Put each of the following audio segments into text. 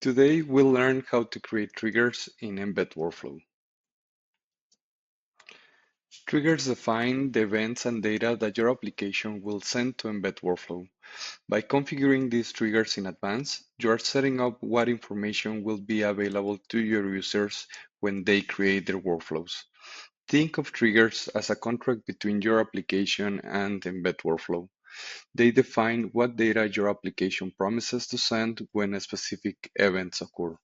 Today, we'll learn how to create triggers in Embed Workflow. Triggers define the events and data that your application will send to Embed Workflow. By configuring these triggers in advance, you are setting up what information will be available to your users when they create their workflows. Think of triggers as a contract between your application and Embed Workflow. They define what data your application promises to send when specific events occur.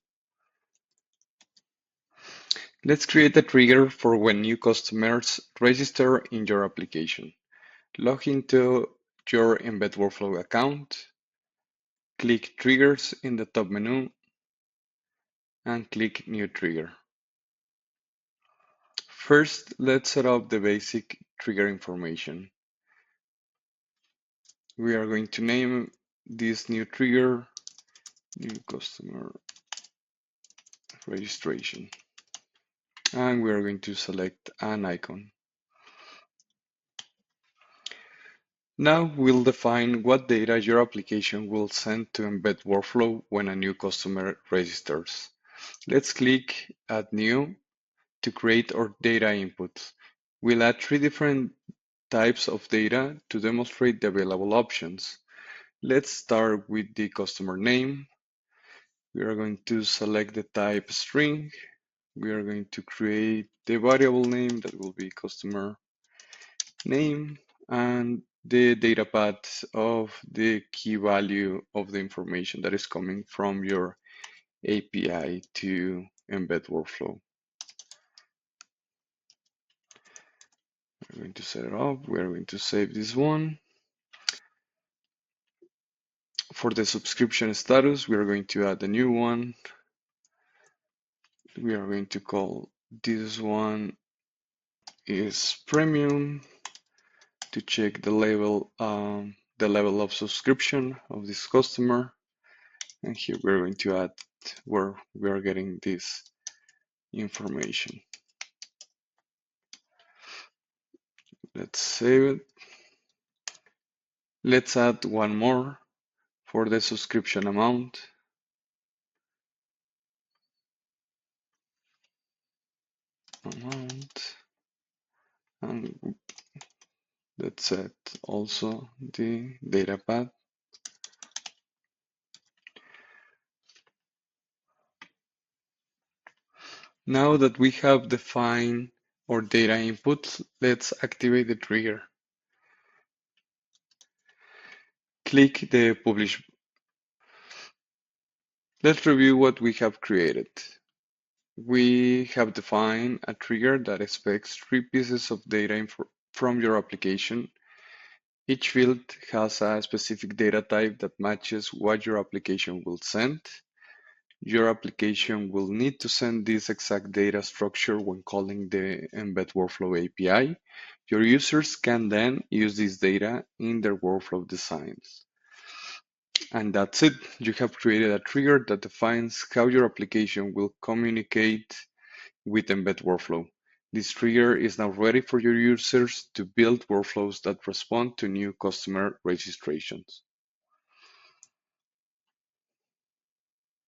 Let's create a trigger for when new customers register in your application. Log into your Embed Workflow account, click Triggers in the top menu, and click New Trigger. First, let's set up the basic trigger information. We are going to name this new trigger New Customer Registration, and we are going to select an icon. Now we'll define what data your application will send to Embed Workflow when a new customer registers. Let's click Add New to create our data input. We'll add three different types of data to demonstrate the available options. Let's start with the customer name. We are going to select the type string. We are going to create the variable name that will be customer name and the data path of the key value of the information that is coming from your API to Embed Workflow. We're going to set it up. We're going to save this one. For the subscription status, we are going to add a new one. We are going to call this one is premium to check the level of subscription of this customer. And here we're going to add where we are getting this information. Let's save it. Let's add one more for the subscription amount. And let's set also the data path. Now that we have defined our data inputs, let's activate the trigger. Click the Publish. Let's review what we have created. We have defined a trigger that expects three pieces of data from your application. Each field has a specific data type that matches what your application will send. Your application will need to send this exact data structure when calling the Embed Workflow API. Your users can then use this data in their workflow designs. And that's it. You have created a trigger that defines how your application will communicate with Embed Workflow. This trigger is now ready for your users to build workflows that respond to new customer registrations.